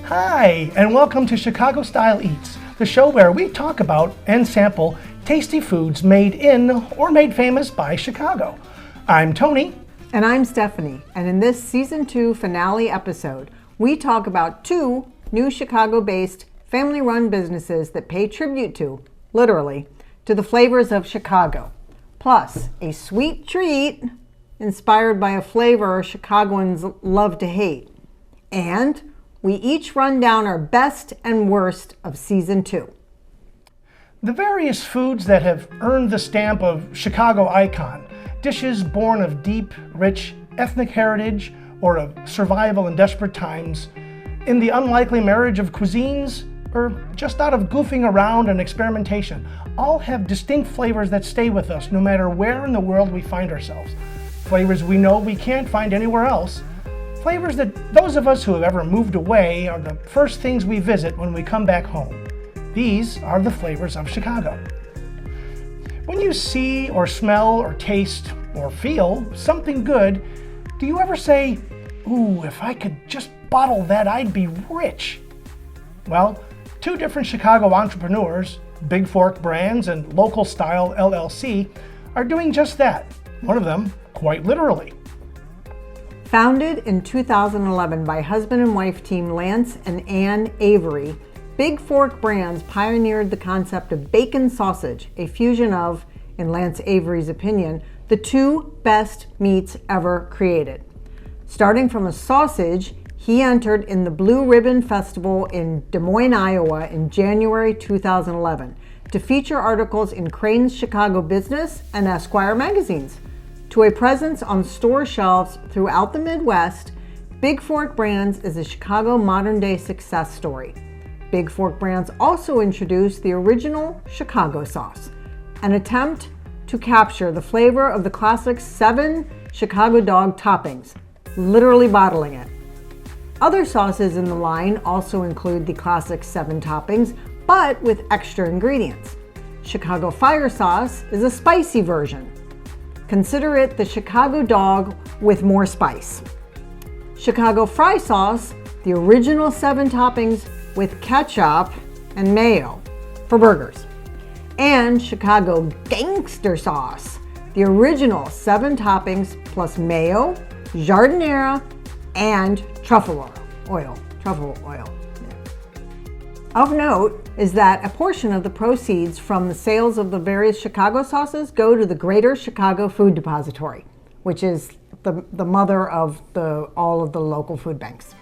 Hi, and welcome to Chicago Style Eats, the show where we talk about and sample tasty foods made in or made famous by Chicago. I'm Tony. And I'm Stephanie, and in this Season 2 finale episode, we talk about two new Chicago-based, family-run businesses that pay tribute to, literally, to the flavors of Chicago, plus a sweet treat inspired by a flavor Chicagoans love to hate. And we each run down our best and worst of Season 2. The various foods that have earned the stamp of Chicago icon, dishes born of deep, rich ethnic heritage or of survival in desperate times, in the unlikely marriage of cuisines, or just out of goofing around and experimentation, all have distinct flavors that stay with us no matter where in the world we find ourselves. Flavors we know we can't find anywhere else. Flavors that those of us who have ever moved away are the first things we visit when we come back home. These are the flavors of Chicago. When you see or smell or taste or feel something good, do you ever say, "Ooh, if I could just bottle that, I'd be rich"? Well, two different Chicago entrepreneurs, Big Fork Brands and Local Style LLC, are doing just that. One of them, quite literally. Founded in 2011 by husband and wife team Lance and Ann Avery, Big Fork Brands pioneered the concept of bacon sausage, a fusion of, in Lance Avery's opinion, the two best meats ever created. Starting from a sausage, he entered in the Blue Ribbon Festival in Des Moines, Iowa in January 2011 to feature articles in Crain's Chicago Business and Esquire magazines. To a presence on store shelves throughout the Midwest, Big Fork Brands is a Chicago modern-day success story. Big Fork Brands also introduced the original Chicago sauce, an attempt to capture the flavor of the classic 7 Chicago dog toppings, literally bottling it. Other sauces in the line also include the classic 7 toppings, but with extra ingredients. Chicago Fire Sauce is a spicy version. Consider it the Chicago dog with more spice. Chicago Fry Sauce, the original 7 toppings with ketchup and mayo for burgers. And Chicago Gangster Sauce, the original 7 toppings plus mayo, jardinera, and truffle oil. Of note is that a portion of the proceeds from the sales of the various Chicago sauces go to the Greater Chicago Food Depository, which is the mother of all of the local food banks.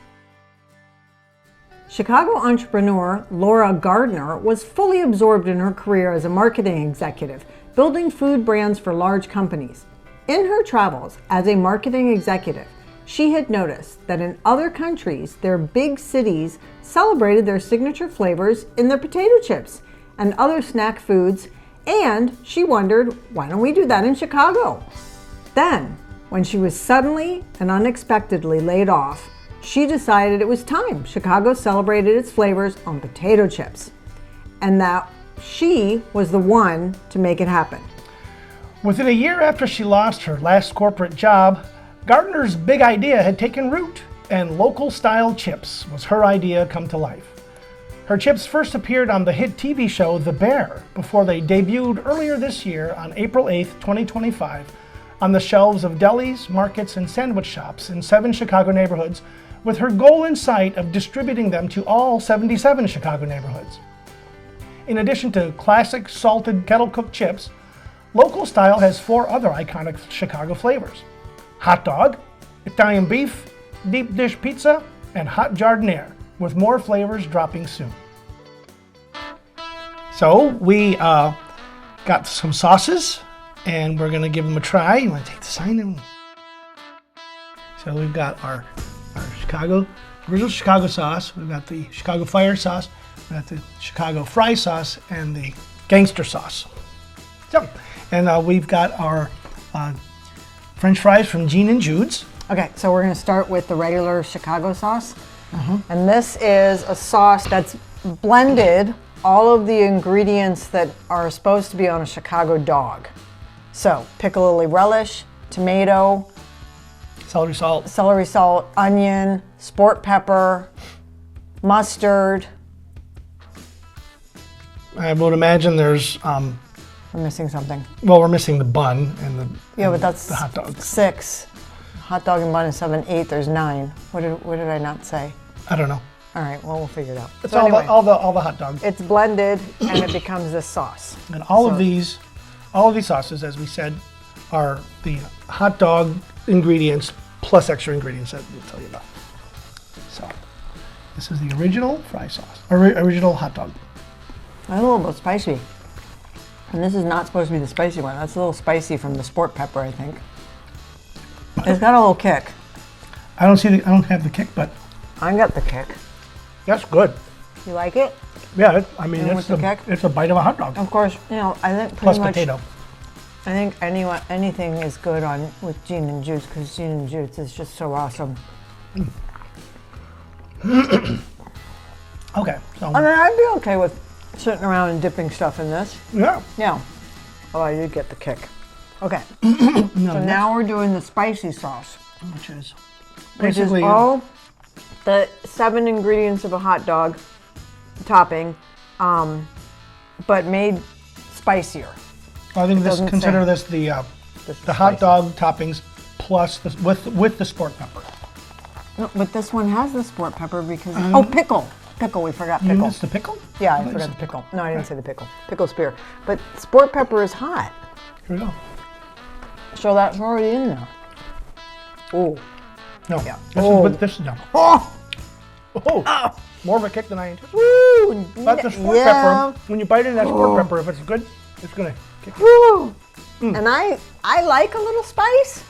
Chicago entrepreneur Laura Gardner was fully absorbed in her career as a marketing executive, building food brands for large companies. In her travels as a marketing executive, she had noticed that in other countries, their big cities celebrated their signature flavors in their potato chips and other snack foods, and she wondered, why don't we do that in Chicago? Then, when she was suddenly and unexpectedly laid off, she decided it was time Chicago celebrated its flavors on potato chips, and that she was the one to make it happen. Within a year after she lost her last corporate job, Gardner's big idea had taken root, and local style chips was her idea come to life. Her chips first appeared on the hit TV show The Bear before they debuted earlier this year on April 8, 2025, on the shelves of delis, markets, and sandwich shops in 7 Chicago neighborhoods, with her goal in sight of distributing them to all 77 Chicago neighborhoods. In addition to classic salted kettle-cooked chips, Local Style has 4 other iconic Chicago flavors: hot dog, Italian beef, deep dish pizza, and hot jardinere, with more flavors dropping soon. So we got some sauces, and we're gonna give them a try. You wanna take the sign in? So we've got our original Chicago sauce, we've got the Chicago Fire Sauce, we've got the Chicago Fry Sauce, and the Gangster Sauce. So, and we've got our French fries from Gene and Jude's. Okay, so we're gonna start with the regular Chicago sauce. And this is a sauce that's blended all of the ingredients that are supposed to be on a Chicago dog. So, piccalilli relish, tomato, Celery salt, onion, sport pepper, mustard. I would imagine there's, We're missing something. well, we're missing the bun and the Yeah, but that's the hot dogs. 6. Hot dog and bun is 7, 8. There's 9. What did I not say? I don't know. All right, well, we'll figure it out. It's So all, anyway, all the hot dogs. it's blended and it becomes this sauce. And all of these sauces, as we said, are the hot dog ingredients plus extra ingredients that we'll tell you about. So, this is the original fry sauce, original hot dog. That's a little bit spicy. And this is not supposed to be the spicy one. That's a little spicy from the sport pepper, I think. It's got a little kick. I don't have the kick, but I got the kick. that's good. You like it? Yeah, And with the kick? it's a bite of a hot dog Of course, you know, I think plus pretty much. potato. I think anything is good on with Gene and Jude's because Gene and Jude's is just so awesome. Okay, so I mean, I'd be okay with sitting around and dipping stuff in this. yeah, Yeah. Oh, I did get the kick. Okay. no, So now we're doing the spicy sauce, which is which is basically all the 7 ingredients of a hot dog topping, but made spicier. I think doesn't consider say. this This is the hot spicy. dog toppings plus with the sport pepper. No, but this one has the sport pepper because pickle. Pickle, we forgot You pickle. missed the pickle? Yeah, I forgot the pickle. No, I didn't say the pickle. Pickle spear. But sport pepper is hot. Here we go. So that's already in there. Oh. No, Yeah. this is done. Oh! Oh, more of a kick than I anticipated. Woo! But the sport Yeah. pepper, when you bite into that sport pepper, if it's good, it's gonna kick you. Woo! And I like a little spice,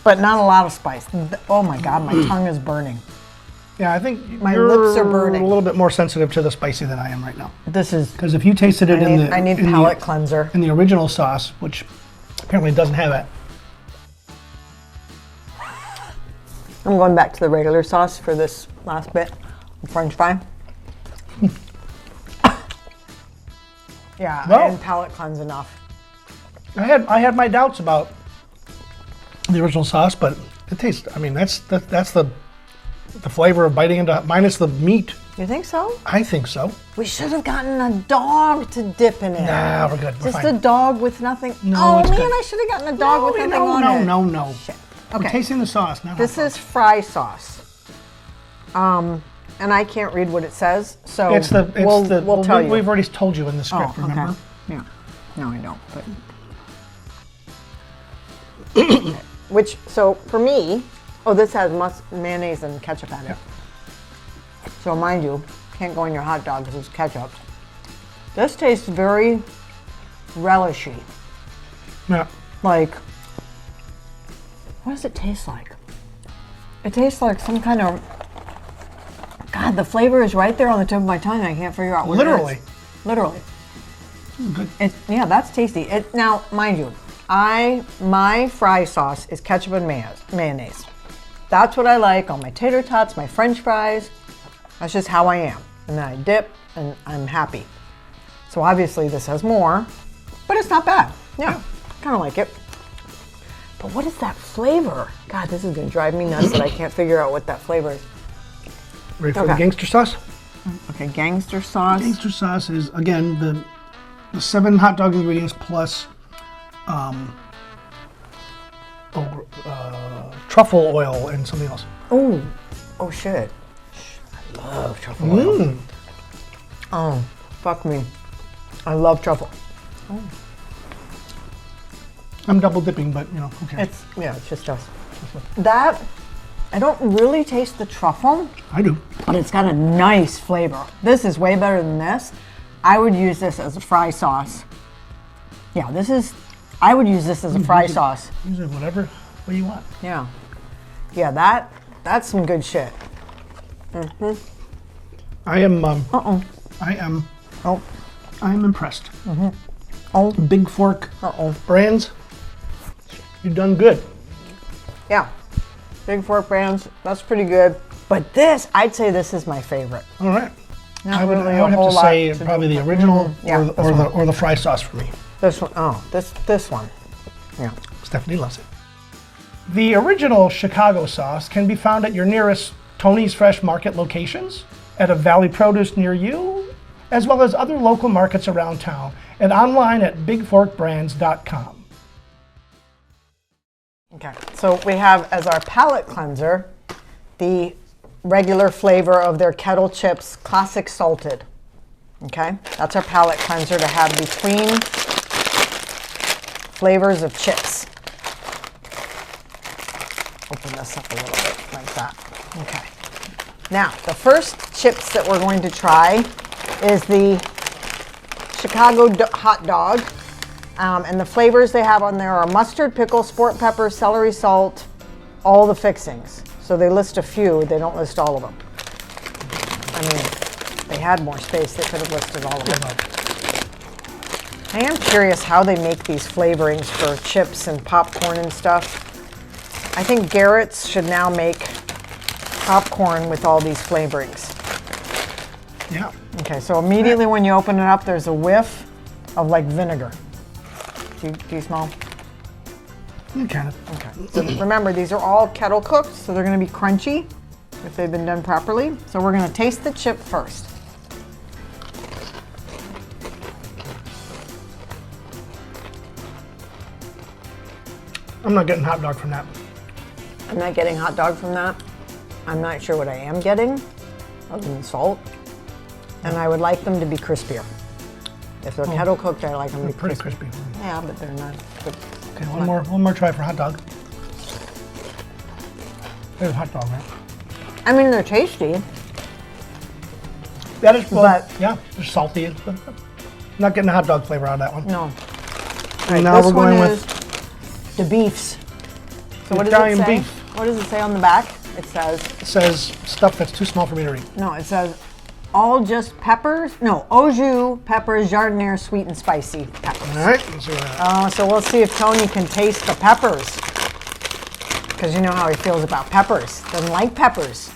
but not a lot of spice. Oh my God, my tongue is burning. Yeah, I think My you're lips are burning. a little bit more sensitive to the spicy than I am right now. This is. Because if you tasted it I need palate cleanser. in the original sauce, which apparently doesn't have it. I'm going back to the regular sauce for this last bit. French fry. Yeah, Well- I didn't palate cleanse enough. I had my doubts about the original sauce, but it tastes. I mean, that's the flavor of biting into minus the meat. You think so? I think so. We should have gotten a dog to dip in it. Nah, we're good. We're Just fine. a dog with nothing. No, oh it's man, good. I should have gotten a dog with nothing on it. No. Shit. We're Okay. tasting the sauce, not This hot is fry sauce. And I can't read what it says, so dogs. we'll tell you. We've already told you in the script. Oh, Remember? okay. Yeah. No, I don't. But which so for me, this has mayonnaise and ketchup in it. So mind you, can't go in your hot dog because it's ketchup. This tastes very relishy. Yeah. Like, what does it taste like? It tastes like some kind of. God, the flavor is right there on the tip of my tongue. I can't figure out what Literally. it is. Literally. Good. Yeah, that's tasty. Now, mind you, my fry sauce is ketchup and mayonnaise. That's what I like on my tater tots, my French fries. That's just how I am. And then I dip, and I'm happy. So obviously this has more, but it's not bad. Yeah, kind of like it. But what is that flavor? God, this is gonna drive me nuts that I can't figure out what that flavor is. Ready for the Okay. gangster sauce? Okay, gangster sauce. Gangster sauce is again the 7 hot dog ingredients plus truffle oil and something else. Oh shit. I love truffle oil. Oh, fuck me. I love truffle. I'm double dipping, but you know, who cares? It's just us. That, I don't really taste the truffle, I do. but it's got a nice flavor. This is way better than this. I would use this as a fry sauce. Yeah, I would use this as a fry sauce. Use it whatever way you want. Yeah. Yeah, that's some good shit. I am Uh-oh. I am impressed. Oh. Big Fork Uh-oh. brands, you've done good. Yeah. Big Fork brands, that's pretty good. But this, I'd say this is my favorite. All right. Not I would really a have whole to lot say to probably do. the original Yeah, or the fry sauce for me. This one, this one. Yeah. Stephanie loves it. The original Chicago sauce can be found at your nearest Tony's Fresh Market locations at a Valley Produce near you, as well as other local markets around town, and online at bigforkbrands.com. Okay, so we have as our palate cleanser the regular flavor of their kettle chips, classic salted. Okay, that's our palate cleanser to have between flavors of chips. Open this up a little bit like that. Okay. Now, the first chips that we're going to try is the Chicago hot dog. And the flavors they have on there are mustard, pickle, sport pepper, celery salt, all the fixings. So they list a few, they don't list all of them. I mean, if they had more space, they could have listed all of them. I am curious how they make these flavorings for chips and popcorn and stuff. I think Garrett's should now make popcorn with all these flavorings. Yeah. Okay, so immediately when you open it up, there's a whiff of like vinegar. Do you smell? Okay. Okay. So remember, these are all kettle cooked, so they're going to be crunchy if they've been done properly. So we're going to taste the chip first. I'm not getting hot dog from that. I'm not getting hot dog from that. I'm not sure what I am getting, other than salt. And I would like them to be crispier. If they're kettle cooked, I like them to be Pretty crispy. Yeah, but they're not good. Okay, one more try for hot dog. There's hot dog, right? I mean, they're tasty. That is, well, But- yeah, they're salty. Not getting the hot dog flavor out of that one. No. All And now this we're going one with is the beefs. So what does Italian it say? beef. What does it say on the back? It says, It says stuff that's too small for me to read. no, it says all just peppers. No, au jus, peppers, jardiniere, sweet and spicy peppers. All right, let's see what happens. So we'll see if Tony can taste the peppers. Because you know how he feels about peppers. Doesn't like peppers.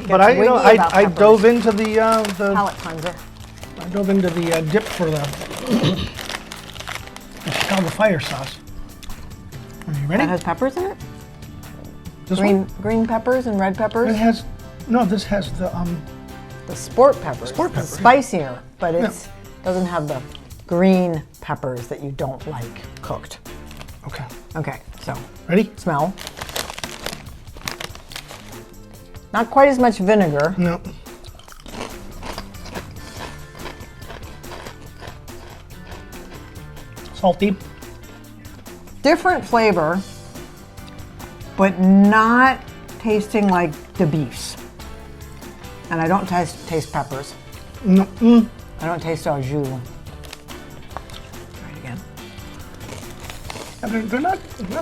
But I, wiggy about I peppers. dove into the Palate cleanser. dip for the Chicago fire sauce. Are you ready? That has peppers in it? This one? Green peppers and red It peppers? has this has the The sport peppers. Sport It's pepper, yeah. spicier, but it doesn't have the green peppers that you don't like cooked. okay. Okay, so Ready? smell. Not quite as much vinegar. No. Salty. Different flavor, but not tasting like the beefs. And I don't taste peppers. No. I don't taste au jus. Try it again. They're not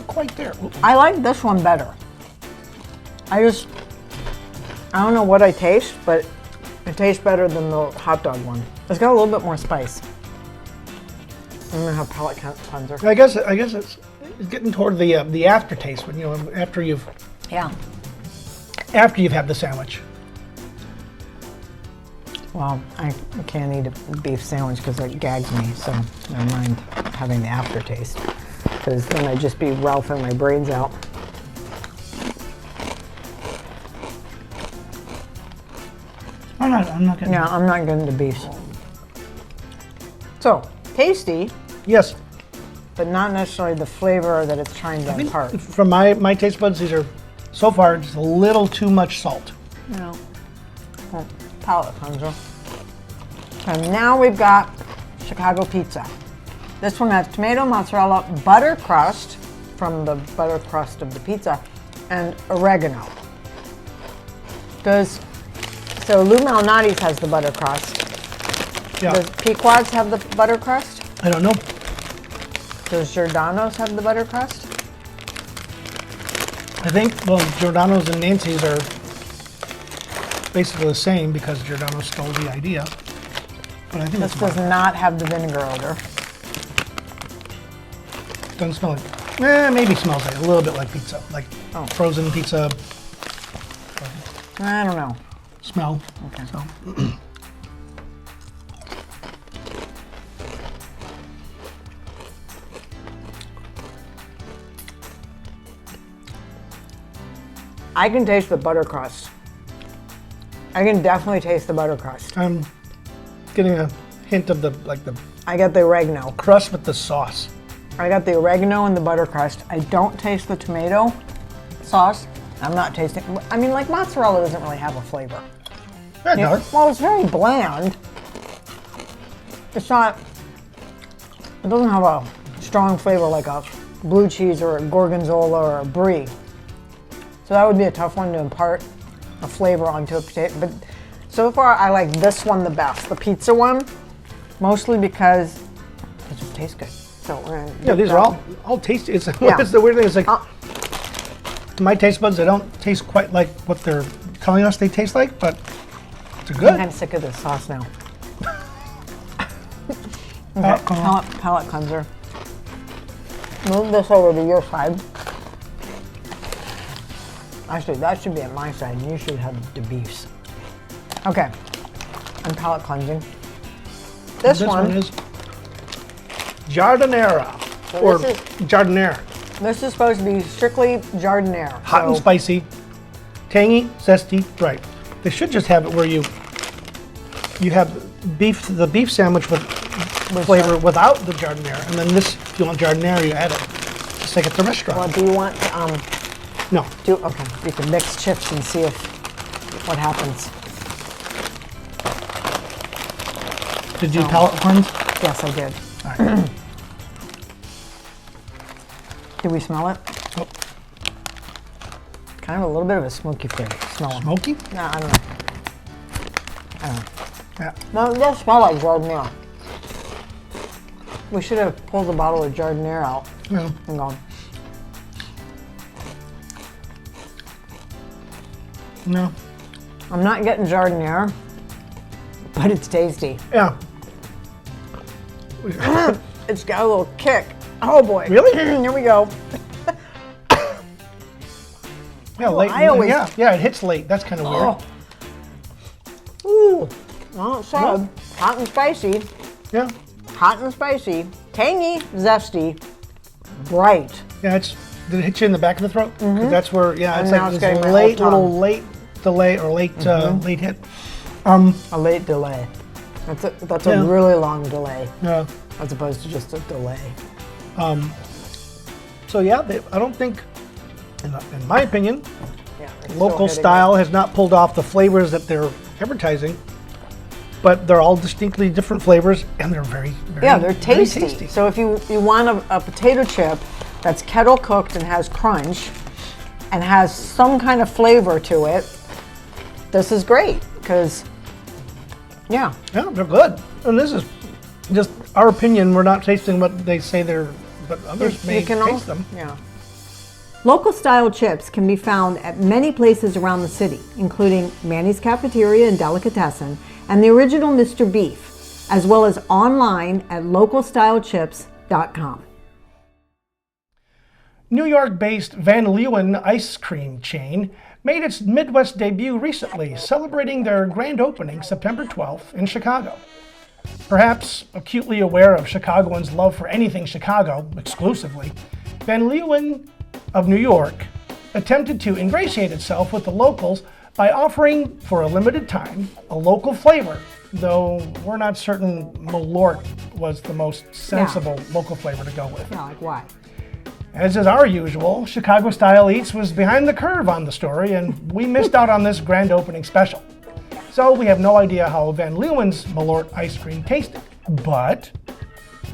quite there. I like this one better. I don't know what I taste, but it tastes better than the hot dog one. It's got a little bit more spice. I'm gonna have palate cleanser. I guess it's getting toward the aftertaste when after you've Yeah. had the sandwich. Well, I can't eat a beef sandwich because it gags me, so never mind having the aftertaste. Because then I'd just be ralphing my brains out. I'm not getting. Yeah, I'm not getting the beefs. So, tasty, Yes. but not necessarily the flavor that it's trying to impart. From my taste buds, these are so far just a little too much salt. No. Well, palate cleanser. And now we've got Chicago pizza. This one has tomato, mozzarella, butter crust from the butter crust of the pizza, and oregano. So Lou Malnati's has the butter crust. Yeah. Does Pequod's have the butter crust? I don't know. Does Giordano's have the butter crust? I think Giordano's and Nancy's are basically the same because Giordano stole the idea. But I think This it's does not have the vinegar odor. doesn't smell like. Maybe smells like a little bit like pizza, like frozen pizza I don't know. smell. Okay. So. I can taste the butter crust. I can definitely taste the butter crust. I'm getting a hint of the I got the oregano. crust with the sauce. I got the oregano and the butter crust. I don't taste the tomato sauce. I'm not tasting, I mean, like mozzarella doesn't really have a flavor. Yeah, it does. Well, it's very bland. It's not, it doesn't have a strong flavor like a blue cheese or a gorgonzola or a brie. So that would be a tough one to impart a flavor onto a potato. But so far, I like this one the best, the pizza one, mostly because it just tastes good. So we're gonna Yeah, these are all tasty. It's the weird thing. It's like to my taste buds, they don't taste quite like what they're telling us they taste like, but it's I'm good. kind of sick of this sauce now. Okay, palate cleanser. Move this over to your side. Actually, that should be at my side, and you should have the beefs. Okay, I'm palate cleansing. This one is jardinera, or this jardinere. This is supposed to be strictly jardinere. Hot and spicy, tangy, zesty, right. They should just have it where you have the beef sandwich with flavor without the jardinere, and then this, if you want jardinere, you add it. Just like at the restaurant. Well, do you want No. okay, you can mix chips and see what happens. Did you palate cleanse? Yes, I did. All right. Did we smell it? Oh, Kind of a little bit of a smoky flavor. Smell it. smoky? No, I don't know. Yeah. No, it does smell like jardinere. We should have pulled the bottle of jardinere out Yeah. and gone. No. I'm not getting jardinere, but it's tasty. Yeah. It's got a little kick. Oh boy. Really? Here we go. Yeah, late. I always- Yeah, it hits late. That's kind of weird. Oh. Ooh. Well, it's solid. Hot and spicy. Yeah. Hot and spicy. Tangy, zesty, bright. Yeah, did it hit you in the back of the throat? 'Cause that's where, it's now like it's getting this my late, whole little tongue. late delay or late hit. A late delay. That's Yeah. a really long delay, Yeah. as opposed to just a delay. So yeah, I don't think, in my opinion, Yeah, it's local still hitting style has not pulled off the flavors that they're advertising, but they're all distinctly different flavors, and they're very, very, Yeah, they're very tasty. So if you want a potato chip that's kettle cooked and has crunch and has some kind of flavor to it, this is great because, yeah. Yeah, they're good. And this is just our opinion. We're not tasting what they say they're, but others may taste them. Yeah. Local style chips can be found at many places around the city, including Manny's Cafeteria and Delicatessen and the original Mr. Beef, as well as online at localstylechips.com. New York-based Van Leeuwen ice cream chain made its Midwest debut recently, celebrating their grand opening September 12th in Chicago. Perhaps acutely aware of Chicagoans' love for anything Chicago exclusively, Van Leeuwen of New York attempted to ingratiate itself with the locals by offering, for a limited time, a local flavor, though we're not certain Malort was the most sensible local flavor to go with. Yeah, like why? As is our usual, Chicago Style Eats was behind the curve on the story, and we missed out on this grand opening special. So we have no idea how Van Leeuwen's Malort ice cream tasted. But,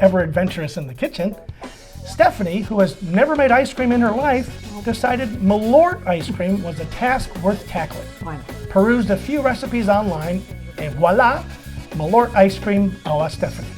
ever adventurous in the kitchen, Stephanie, who has never made ice cream in her life, decided Malort ice cream was a task worth tackling. Fine. Perused a few recipes online, and voila, Malort ice cream a la Stephanie.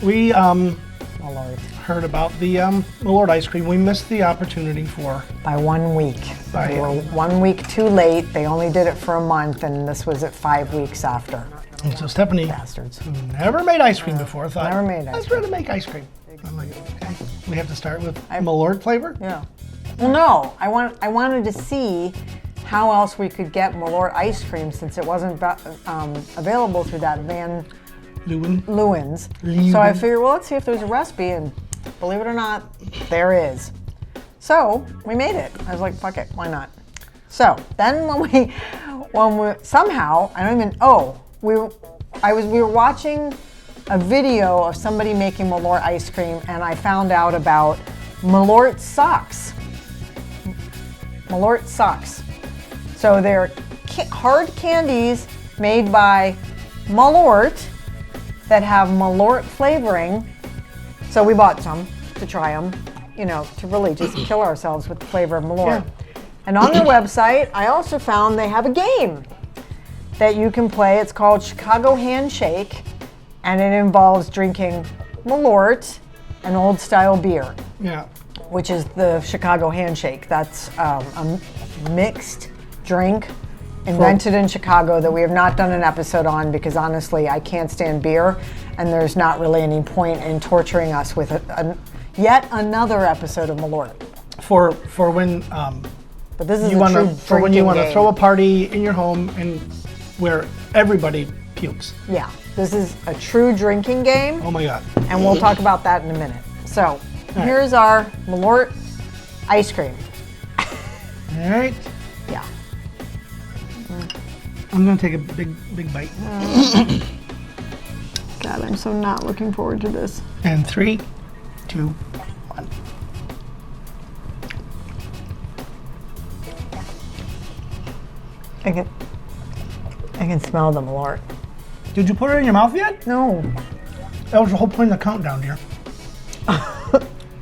We heard about the Malort ice cream. We missed the opportunity for. By 1 week. They were 1 week too late. They only did it for a month, and this was at 5 weeks after. And so Stephanie, Bastards. who never made ice cream before, thought, Never made ice let's try to make ice cream. I'm like, okay, we have to start with Malort flavor? Yeah. Well, no, I wanted to see how else we could get Malort ice cream since it wasn't available through that Van Leeuwen's. So I figured, well, let's see if there's a recipe, and believe it or not, there is. So we made it. I was like, fuck it, why not? So then somehow, I don't even, we were watching a video of somebody making Malort ice cream, and I found out about Malort socks. Malort socks. So they're hard candies made by Malort that have Malort flavoring. So we bought some to try them, to really just kill ourselves with the flavor of Malort. Yeah. And on their website, I also found they have a game that you can play. It's called Chicago Handshake, and it involves drinking Malort and old style beer. Yeah. Which is the Chicago Handshake. That's a mixed drink invented in Chicago that we have not done an episode on because honestly, I can't stand beer, and there's not really any point in torturing us with yet another episode of Malort. For when But this is you a true for when you want to game. throw a party in your home and where everybody pukes. Yeah, this is a true drinking game, Oh my God. and we'll talk about that in a minute. So here's our Malort ice cream. All right. Yeah. I'm gonna take a big bite. God, I'm so not looking forward to this. And 3, 2, 1. I can smell the Malort. Did you put it in your mouth yet? No. That was the whole point of the countdown, dear.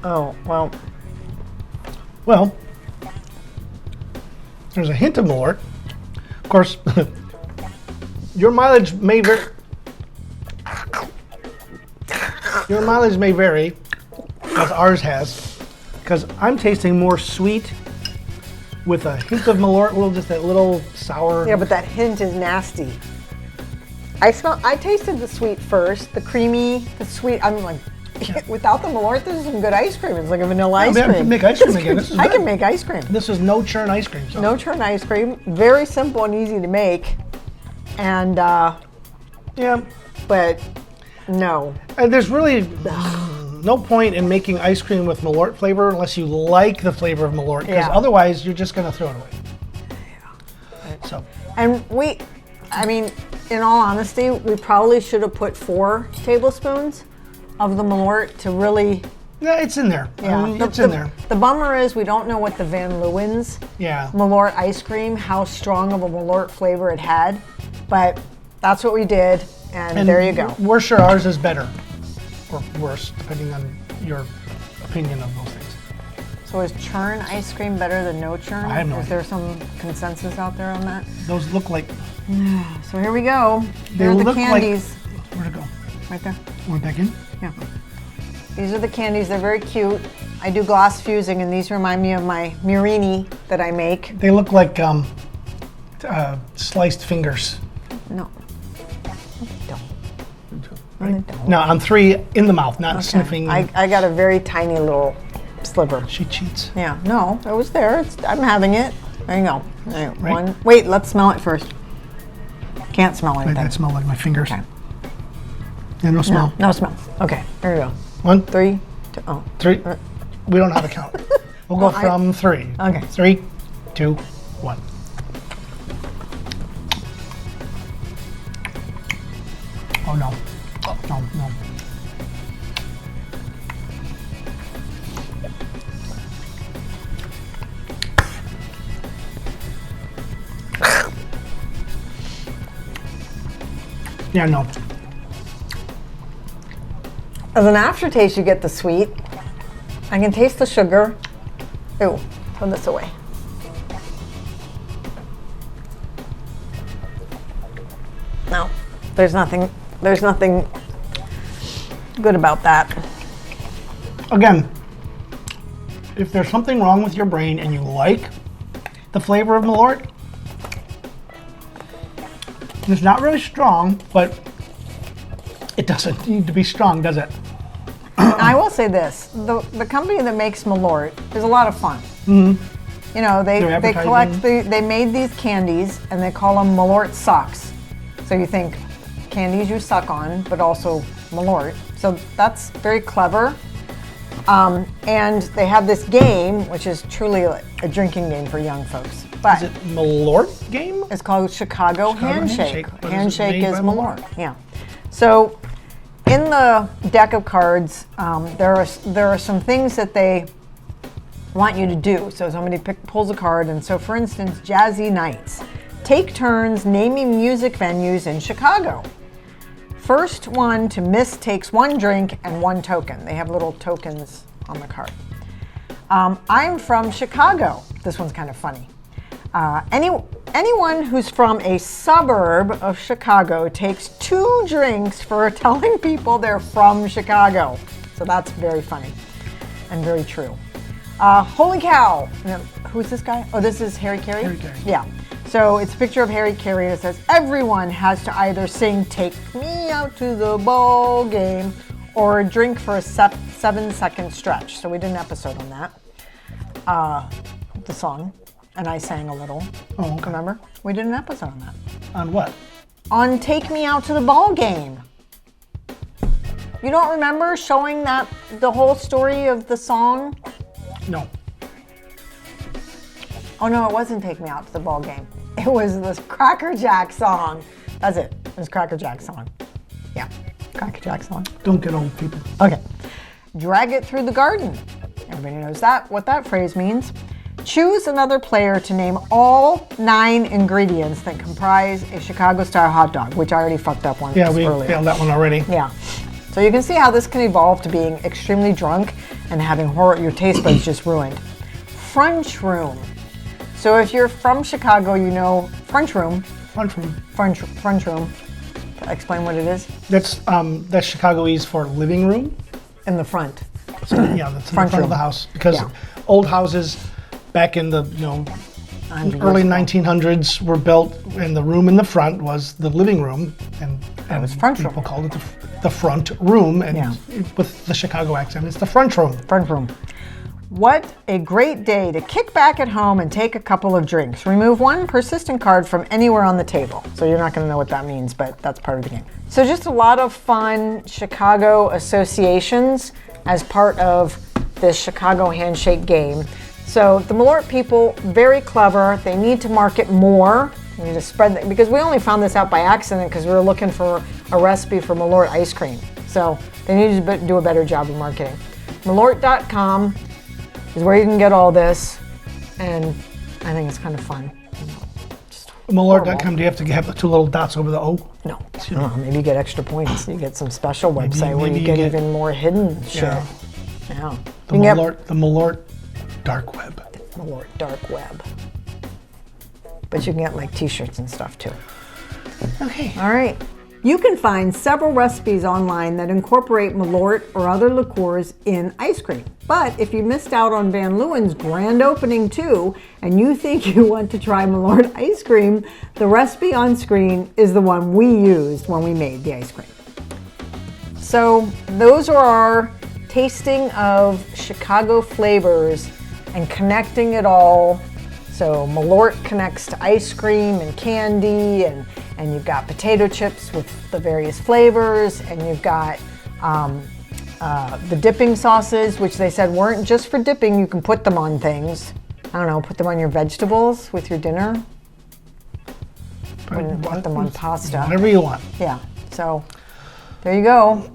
Oh, well. Well, there's a hint of Malort. Of course, your mileage may vary. Your mileage may vary, as ours has, because I'm tasting more sweet with a hint of Malort, just that little sour. Yeah, but that hint is nasty. I tasted the sweet first, the creamy, the sweet. I'm like, without the Malort, this is some good ice cream. It's like a vanilla ice I cream. can make ice cream again. This is I good. can make ice cream. This is no churn ice cream. So. No churn ice cream. Very simple and easy to make. And, Yeah. but no. And there's really no point in making ice cream with Malort flavor unless you like the flavor of Malort, because Yeah. otherwise you're just going to throw it away. So, And in all honesty, we probably should have put 4 tablespoons of the Malort to really. yeah, it's in there. I mean, it's in there. The bummer is we don't know what the Van Leeuwen's Yeah. Malort ice cream, how strong of a Malort flavor it had, but that's what we did, and there you go. We're sure ours is better or worse, depending on your opinion of those things. So is churn ice cream better than no churn? I have no Is idea. there some consensus out there on that? Those look like, So here we go. they Here are the look candies. like, where'd it go? Right there. Went back in? Yeah. These are the candies. They're very cute. I do glass fusing, and these remind me of my Mirini that I make. They look like sliced fingers. No. Don't. Now, on 3, in the mouth, not sniffing. I got a very tiny little sliver. She cheats. Yeah, no, it was there. I'm having it. There you go. There you go. Right. One. Wait, let's smell it first. Can't smell Like anything. that smell like my fingers. Okay. Yeah, no smell. No smell. Okay, here we go. 1, 3, 2, 3. We don't know how to count. We'll go from 3. Okay. 3, 2, 1. Oh no. Oh, no. Yeah, no. As an aftertaste, you get the sweet. I can taste the sugar. Ooh, throw this away. No, there's nothing good about that. Again, if there's something wrong with your brain and you like the flavor of Malort, it's not really strong, but it doesn't need to be strong, does it? I will say this: the company that makes Malort is a lot of fun. Mm-hmm. You know, they collect they made these candies and they call them Malort socks. So you think candies you suck on, but also Malort. So that's very clever. And they have this game, which is truly a drinking game for young folks. But Is it Malort game? it's called Chicago Handshake. Handshake, but is it Handshake made is by Malort. Malort? Yeah. So in the deck of cards, there are some things that they want you to do. So somebody pulls a card, and so for instance, Jazzy Nights. Take turns naming music venues in Chicago. First one to miss takes 1 drink and 1 token. They have little tokens on the card. I'm from Chicago. This one's kind of funny. Anyone who's from a suburb of Chicago takes 2 drinks for telling people they're from Chicago. So that's very funny and very true. Holy cow. Now, who's this guy? Oh, this is Harry Carey? Harry Carey. Yeah. So it's a picture of Harry Carey and it says, everyone has to either sing Take Me Out to the Ball Game or drink for a 7-second stretch. So we did an episode on that. The song. And I sang a little. Oh, okay. Remember? We did an episode on that. On what? On Take Me Out to the Ball Game. You don't remember showing that the whole story of the song? No. Oh no, it wasn't Take Me Out to the Ball Game. It was this Cracker Jack song. That's it. It was Cracker Jack song. Yeah, Cracker Jack song. Don't get old, people. Okay. Drag it through the garden. Everybody knows that, what that phrase means. Choose another player to name all 9 ingredients that comprise a Chicago-style hot dog, which I already fucked up once Yeah, we earlier. failed that one already. Yeah. So you can see how this can evolve to being extremely drunk and having your taste buds just ruined. French room. So if you're from Chicago, you know French room. French room. French room. Explain what it is. That's Chicagoese for living room. In the front. So yeah, that's in the front of the house because Yeah. old houses back in the 100 early years ago. 1900s were built, and the room in the front was the living room, and was front room. people called it the front room, and Yeah. with the Chicago accent, it's the front room. Front room. What a great day to kick back at home and take a couple of drinks. Remove 1 persistent card from anywhere on the table. So you're not going to know what that means, but that's part of the game. So just a lot of fun Chicago associations as part of this Chicago Handshake game. So the Malort people, very clever. They need to market more. They need to spread that, because we only found this out by accident because we were looking for a recipe for Malort ice cream. So they need to do a better job of marketing. Malort.com is where you can get all this, and I think it's kind of fun. Malort.com, do you have to have the 2 little dots over the O? No, maybe you get extra points. You get some special website where maybe you you get get- even more hidden shit. Yeah. Yeah. The You can Malort dark web. get Malort dark web. But you can get like t-shirts and stuff too. Okay. All right. You can find several recipes online that incorporate Malort or other liqueurs in ice cream. But if you missed out on Van Leeuwen's grand opening too, and you think you want to try Malort ice cream, the recipe on screen is the one we used when we made the ice cream. So those are our tasting of Chicago flavors and connecting it all. So Malort connects to ice cream and candy, and you've got potato chips with the various flavors, and you've got the dipping sauces, which they said weren't just for dipping. You can put them on things. I don't know, put them on your vegetables with your dinner. Put them on pasta. Whatever you want. Yeah, so there you go.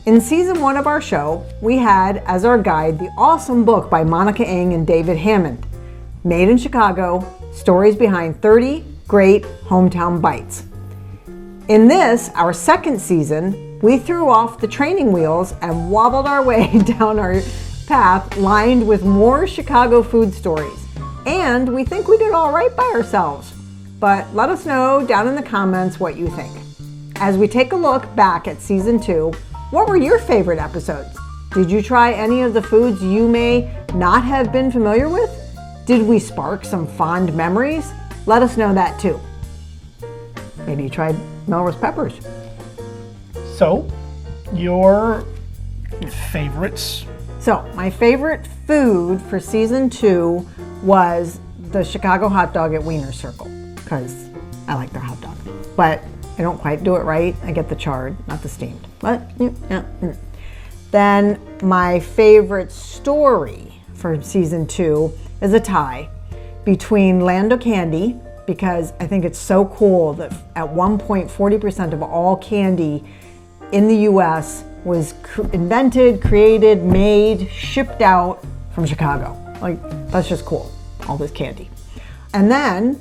In season 1 of our show, we had as our guide the awesome book by Monica Eng and David Hammond, Made in Chicago, Stories Behind 30 Great Hometown Bites. In this, our second season, we threw off the training wheels and wobbled our way down our path lined with more Chicago food stories. And we think we did all right by ourselves. But let us know down in the comments what you think. As we take a look back at season 2, what were your favorite episodes? Did you try any of the foods you may not have been familiar with? Did we spark some fond memories? Let us know that too. Maybe you tried Melrose peppers. So, your favorites? So, my favorite food for season 2 was the Chicago hot dog at Wiener Circle, because I like their hot dog. But I don't quite do it right. I get the charred, not the steamed. But yeah. Then my favorite story for season 2 is a tie. between Lando Candy, because I think it's so cool that at one point 40% of all candy in the US was invented, created, made, shipped out from Chicago. Like, that's just cool, all this candy. And then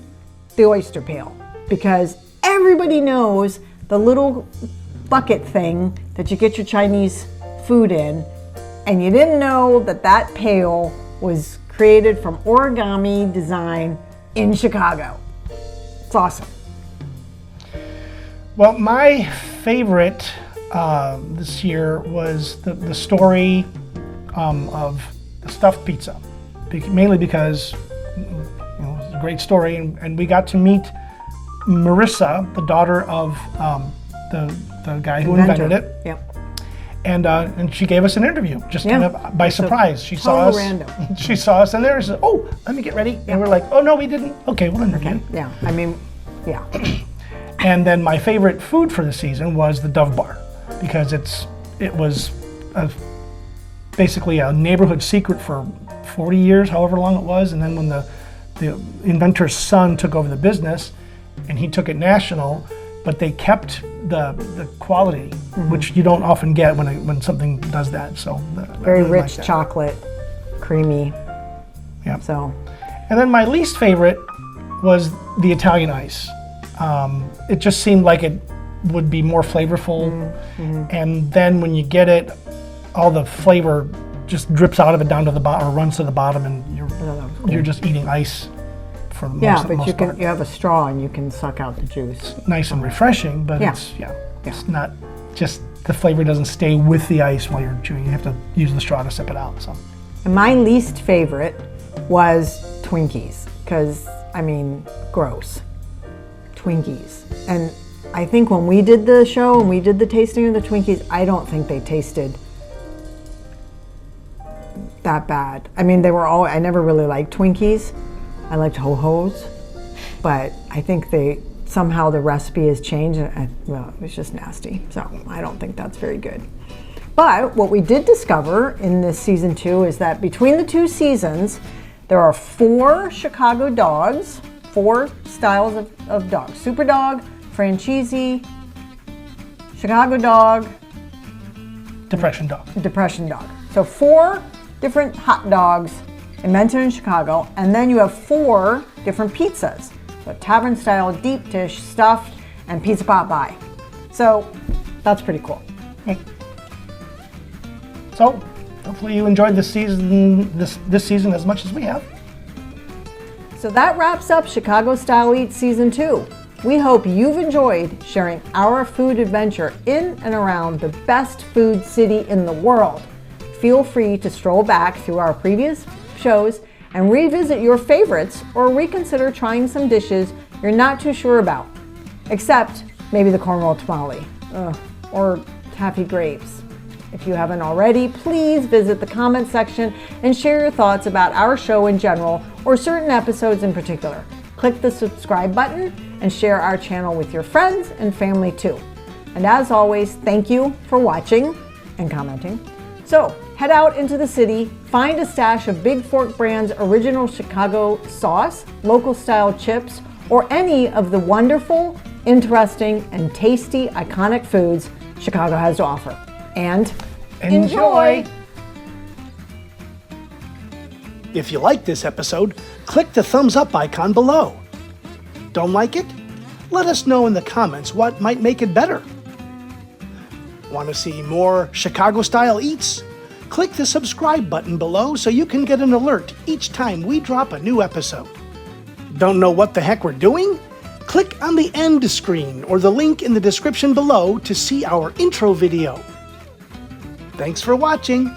the oyster pail, because everybody knows the little bucket thing that you get your Chinese food in, and you didn't know that that pail was created from origami design in Chicago. It's awesome. Well, my favorite this year was the story of the stuffed pizza, mainly because it's a great story, and we got to meet Marissa, the daughter of the guy who invented it. Yep. And she gave us an interview, just kind of by surprise. She saw us. Random. She saw us in there and said, "Oh, let me get ready." Yeah. And we're like, "Oh no, we didn't." Okay, well interview. Okay. Yeah. I mean, yeah. And then my favorite food for the season was the Dove Bar, because it was basically a neighborhood secret for 40 years, however long it was. And then when the inventor's son took over the business, and he took it national, but they kept the quality, which you don't often get when something does that. So very really rich chocolate, creamy. Yeah. So. And then my least favorite was the Italian ice. It just seemed like it would be more flavorful, and then when you get it, all the flavor just drips out of it down to the bottom, or runs to the bottom, and you're just eating ice for the most part. Yeah, but you have a straw and you can suck out the juice. It's nice and refreshing, but it's not just the flavor doesn't stay with the ice while you're chewing. You have to use the straw to sip it out. So. And my least favorite was Twinkies, because I mean, gross. Twinkies. And I think when we did the show and we did the tasting of the Twinkies, I don't think they tasted that bad. I mean, I never really liked Twinkies. I liked Ho-Ho's, but I think somehow the recipe has changed, and well, it was just nasty. So I don't think that's very good. But what we did discover in this season 2 is that between the 2 seasons, there are 4 Chicago dogs, 4 styles of dogs: Super Dog, Franchise, Chicago Dog, Depression Dog. Depression Dog. So 4 different hot dogs invented in Chicago, and then you have 4 different pizzas. So tavern style, deep dish, stuffed, and pizza pot pie. So that's pretty cool. Okay. So hopefully you enjoyed this season as much as we have. So that wraps up Chicago Style Eats Season 2. We hope you've enjoyed sharing our food adventure in and around the best food city in the world. Feel free to stroll back through our previous shows and revisit your favorites, or reconsider trying some dishes you're not too sure about, except maybe the cornroll tamale or taffy grapes. If you haven't already, please visit the comment section and share your thoughts about our show in general, or certain episodes in particular. Click the subscribe button and share our channel with your friends and family too. And as always, thank you for watching and commenting. So head out into the city, find a stash of Big Fork Brand's original Chicago sauce, local style chips, or any of the wonderful, interesting, and tasty iconic foods Chicago has to offer. And enjoy! If you like this episode, click the thumbs up icon below. Don't like it? Let us know in the comments what might make it better. Want to see more Chicago Style Eats? Click the subscribe button below so you can get an alert each time we drop a new episode. Don't know what the heck we're doing? Click on the end screen or the link in the description below to see our intro video. Thanks for watching.